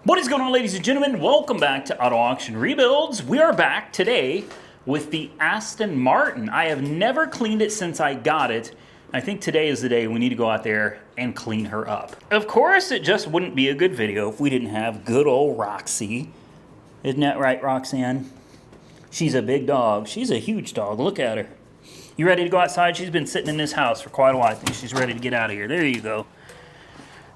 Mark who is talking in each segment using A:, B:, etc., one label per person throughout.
A: What is going on, ladies and gentlemen? Welcome back to Auto Auction Rebuilds. We are back today with the Aston Martin. I have never cleaned it since I got it. I think today is the day we need to go out there and clean her up. Of course, it just wouldn't be a good video if we didn't have good old Roxy. Isn't that right, Roxanne? She's a big dog. She's a huge dog. Look at her. You ready to go outside? She's been sitting in this house for quite a while. I think she's ready to get out of here. There you go.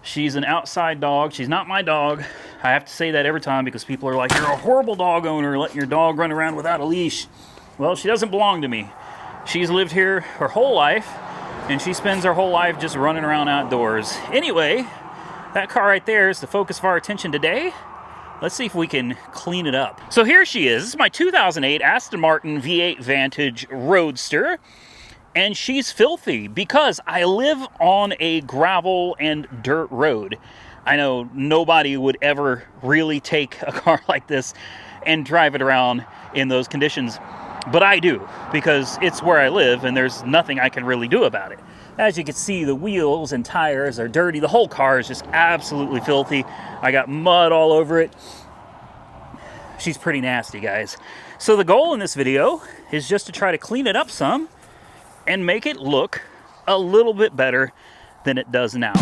A: She's an outside dog. She's not my dog. I have to say that every time because people are like, you're a horrible dog owner letting your dog run around without a leash. Well, she doesn't belong to me. She's lived here her whole life, and she spends her whole life just running around outdoors. Anyway, that car right there is the focus of our attention today. Let's see if we can clean it up. So here she is. This is my 2008 Aston Martin V8 Vantage Roadster. And she's filthy because I live on a gravel and dirt road. I know nobody would ever really take a car like this and drive it around in those conditions. But I do, because it's where I live and there's nothing I can really do about it. As you can see, the wheels and tires are dirty. The whole car is just absolutely filthy. I got mud all over it. She's pretty nasty, guys. So the goal in this video is just to try to clean it up some and make it look a little bit better than it does now.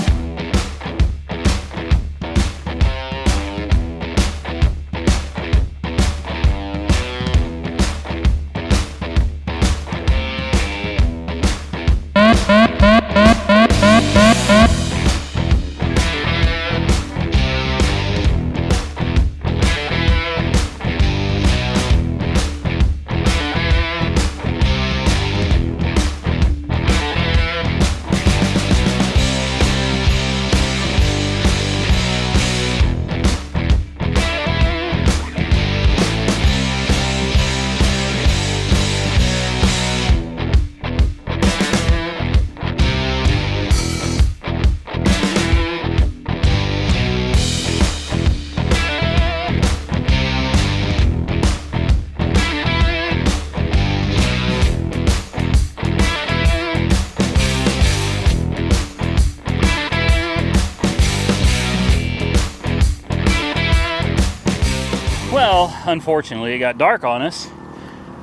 A: Well, unfortunately, it got dark on us.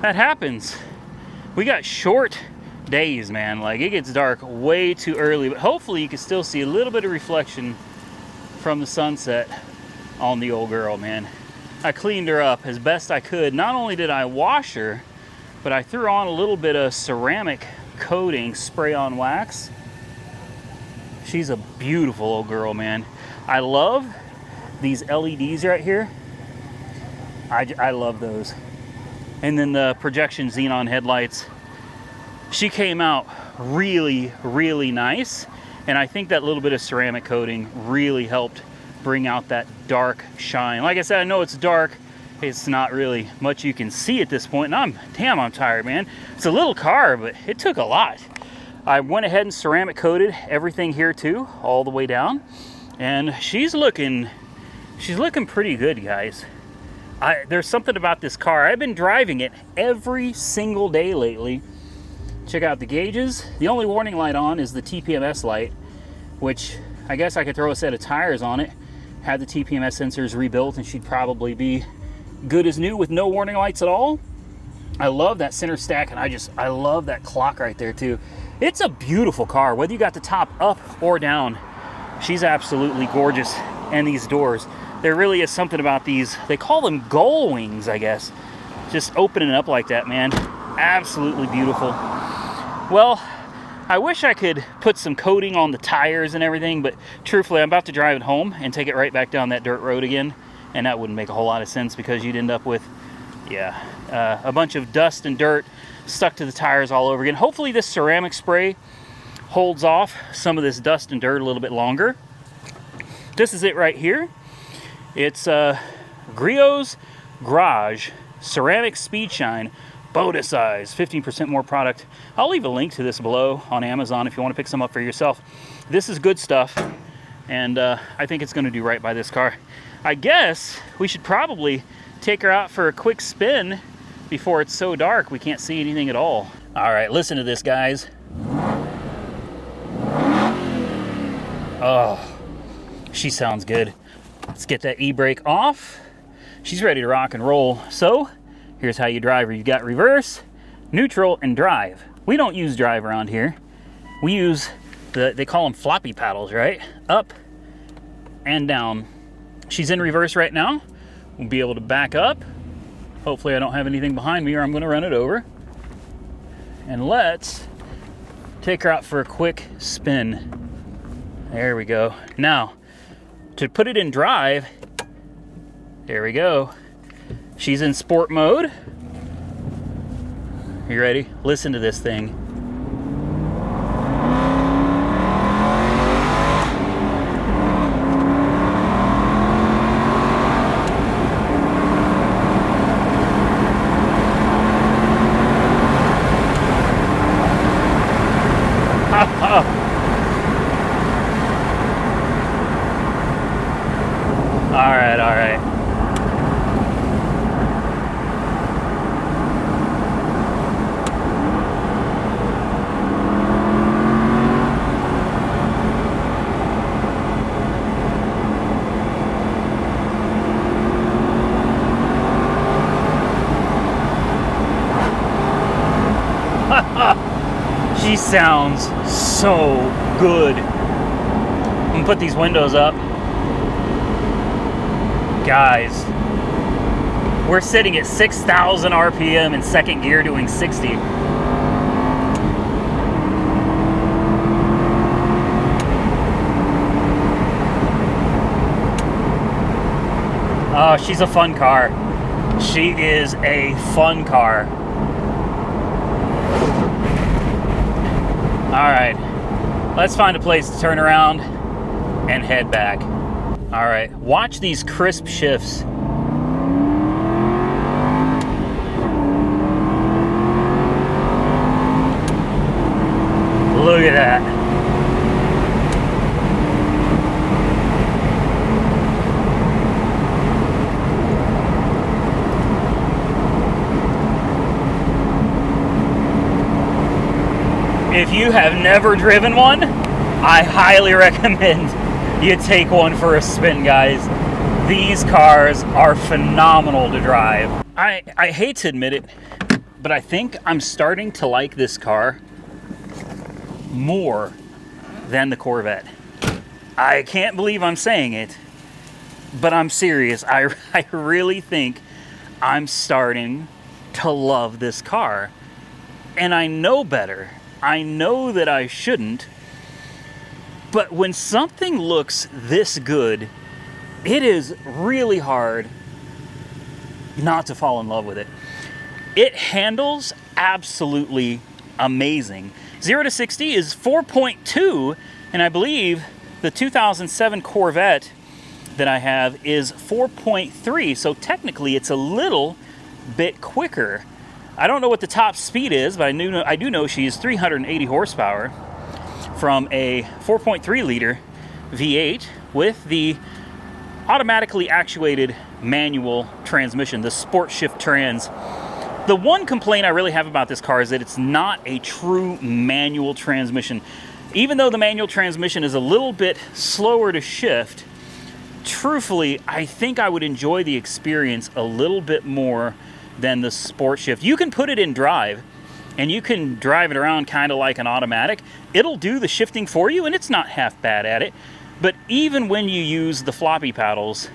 A: That happens. We got short days, man. Like, it gets dark way too early, but hopefully you can still see a little bit of reflection from the sunset on the old girl, man. I cleaned her up as best I could. Not only did I wash her, but I threw on a little bit of ceramic coating spray-on wax. She's a beautiful old girl, man. I love these LEDs right here. I love those. And then the projection xenon headlights. She came out really, really nice. And I think that little bit of ceramic coating really helped bring out that dark shine. Like I said, I know it's dark. It's not really much you can see at this point. And I'm tired, man. It's a little car, but it took a lot. I went ahead and ceramic coated everything here too, all the way down. And she's looking pretty good, guys. There's something about this car. I've been driving it every single day lately. Check out the gauges. The only warning light on is the TPMS light, which I guess I could throw a set of tires on it, have the TPMS sensors rebuilt, and she'd probably be good as new with no warning lights at all. I love that center stack, and I love that clock right there too. It's a beautiful car, whether you got the top up or down. She's absolutely gorgeous. And these doors. There really is something about these. They call them gull wings, I guess. Just opening up like that, man. Absolutely beautiful. Well, I wish I could put some coating on the tires and everything, but truthfully, I'm about to drive it home and take it right back down that dirt road again, and that wouldn't make a whole lot of sense because you'd end up with, a bunch of dust and dirt stuck to the tires all over again. Hopefully this ceramic spray holds off some of this dust and dirt a little bit longer. This is it right here. It's Griot's Garage Ceramic Speed Shine Boda Size, 15% more product. I'll leave a link to this below on Amazon if you want to pick some up for yourself. This is good stuff, and I think it's going to do right by this car. I guess we should probably take her out for a quick spin before it's so dark we can't see anything at all. All right, listen to this, guys. Oh, she sounds good. Let's get that e-brake off. She's ready to rock and roll. So here's how you drive her. You've got reverse, neutral, and drive. We don't use drive around here. We use they call them floppy paddles, right? Up and down. She's in reverse right now. We'll be able to back up. Hopefully I don't have anything behind me or I'm going to run it over. And let's take her out for a quick spin. There we go. Now, to put it in drive, there we go. She's in sport mode. You ready? Listen to this thing. All right. She sounds so good. I'm gonna put these windows up. Guys, we're sitting at 6,000 RPM in second gear doing 60. Oh, she's a fun car. She is a fun car. All right, let's find a place to turn around and head back. All right, watch these crisp shifts. Look at that. If you have never driven one, I highly recommend you take one for a spin, guys. These cars are phenomenal to drive. I hate to admit it, but I think I'm starting to like this car more than the Corvette. I can't believe I'm saying it, but I'm serious. I really think I'm starting to love this car. And I know better. I know that I shouldn't. But when something looks this good, it is really hard not to fall in love with it. It handles absolutely amazing. 0 to 60 is 4.2, and I believe the 2007 Corvette that I have is 4.3, so technically it's a little bit quicker. I don't know what the top speed is, but I do know she is 380 horsepower from a 4.3 liter V8 with the automatically actuated manual transmission, the Sport Shift Trans. The one complaint I really have about this car is that it's not a true manual transmission. Even though the manual transmission is a little bit slower to shift, truthfully, I think I would enjoy the experience a little bit more than the Sport Shift. You can put it in drive, and you can drive it around kind of like an automatic. It'll do the shifting for you, and it's not half bad at it. But even when you use the floppy paddles,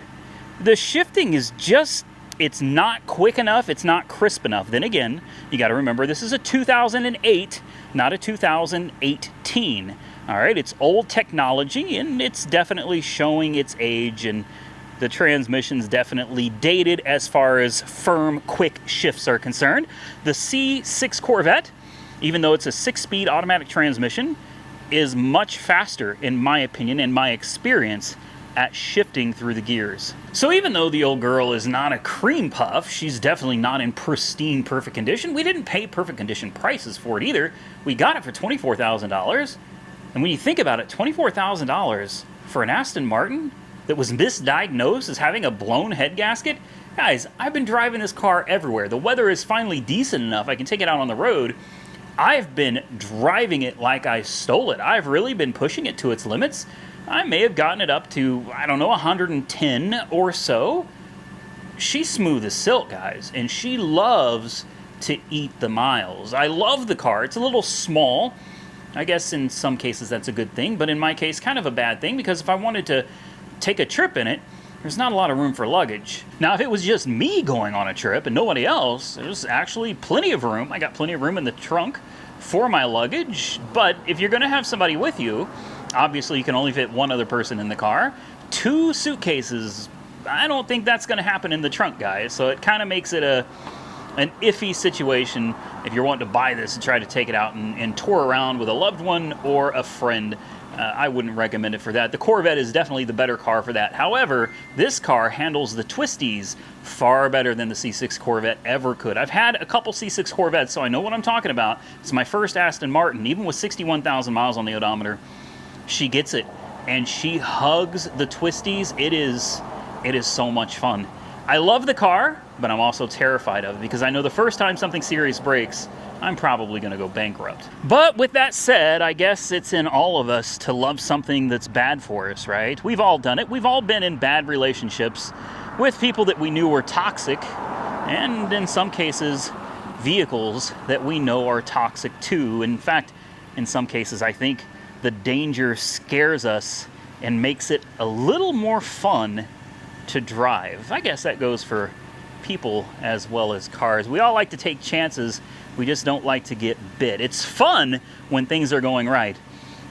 A: the shifting is just, it's not quick enough, it's not crisp enough. Then again, you got to remember this is a 2008, not a 2018. All right, it's old technology, and it's definitely showing its age, and the transmission's definitely dated as far as firm, quick shifts are concerned. The C6 Corvette, even though it's a 6-speed automatic transmission, is much faster, in my opinion and my experience, at shifting through the gears. So even though the old girl is not a cream puff, she's definitely not in pristine, perfect condition. We didn't pay perfect condition prices for it either. We got it for $24,000. And when you think about it, $24,000 for an Aston Martin that was misdiagnosed as having a blown head gasket? Guys, I've been driving this car everywhere. The weather is finally decent enough I can take it out on the road. I've been driving it like I stole it. I've really been pushing it to its limits. I may have gotten it up to, I don't know, 110 or so. She's smooth as silk, guys, and she loves to eat the miles. I love the car. It's a little small. I guess in some cases that's a good thing, but in my case, kind of a bad thing, because if I wanted to take a trip in it, there's not a lot of room for luggage. Now, if it was just me going on a trip and nobody else, there's actually plenty of room. I got plenty of room in the trunk for my luggage, but if you're gonna have somebody with you, obviously you can only fit one other person in the car. 2 suitcases, I don't think that's gonna happen in the trunk, guys, so it kind of makes it an iffy situation if you're wanting to buy this and try to take it out and tour around with a loved one or a friend. I wouldn't recommend it for that. The Corvette is definitely the better car for that. However, this car handles the twisties far better than the C6 Corvette ever could. I've had a couple C6 Corvettes, so I know what I'm talking about. It's my first Aston Martin. Even with 61,000 miles on the odometer, she gets it, and she hugs the twisties. It is so much fun. I love the car, but I'm also terrified of it because I know the first time something serious breaks, I'm probably going to go bankrupt. But with that said, I guess it's in all of us to love something that's bad for us, right? We've all done it. We've all been in bad relationships with people that we knew were toxic, and in some cases, vehicles that we know are toxic too. In fact, in some cases, I think the danger scares us and makes it a little more fun to drive. I guess that goes for people as well as cars. We all like to take chances. We just don't like to get bit. It's fun when things are going right.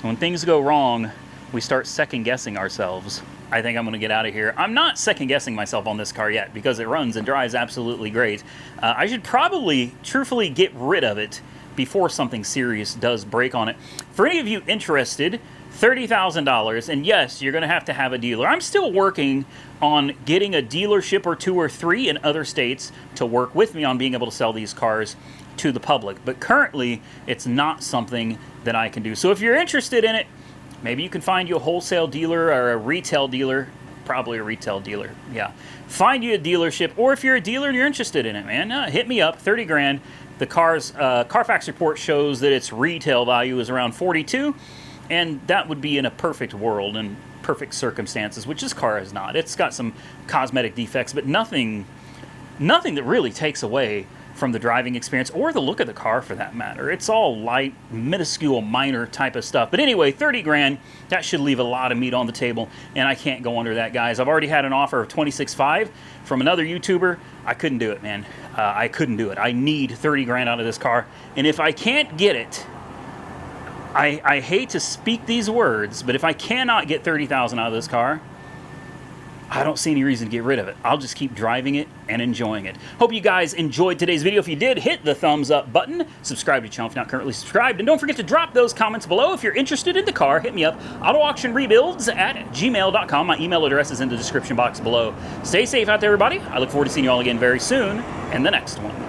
A: When things go wrong, we start second guessing ourselves. I think I'm gonna get out of here. I'm not second guessing myself on this car yet because it runs and drives absolutely great. I should probably truthfully get rid of it before something serious does break on it. For any of you interested, $30,000, and yes, you're gonna have to have a dealer. I'm still working on getting a dealership or 2 or 3 in other states to work with me on being able to sell these cars to the public. But currently, it's not something that I can do. So if you're interested in it, maybe you can find you a wholesale dealer or a retail dealer, probably a retail dealer, yeah. Find you a dealership, or if you're a dealer and you're interested in it, man, hit me up, 30 grand. The car's Carfax report shows that its retail value is around 42, and that would be in a perfect world and perfect circumstances, which this car is not. It's got some cosmetic defects, but nothing that really takes away from the driving experience or the look of the car for that matter. It's all light, minuscule, minor type of stuff. But anyway, 30 grand, that should leave a lot of meat on the table, and I can't go under that, guys. I've already had an offer of 26.5 from another YouTuber. I couldn't do it, man. I couldn't do it. I need 30 grand out of this car, and if I can't get it, I hate to speak these words, but if I cannot get 30,000 out of this car, I don't see any reason to get rid of it. I'll just keep driving it and enjoying it. Hope you guys enjoyed today's video. If you did, hit the thumbs up button. Subscribe to the channel if you're not currently subscribed. And don't forget to drop those comments below. If you're interested in the car, hit me up. AutoAuctionRebuilds@gmail.com. My email address is in the description box below. Stay safe out there, everybody. I look forward to seeing you all again very soon in the next one.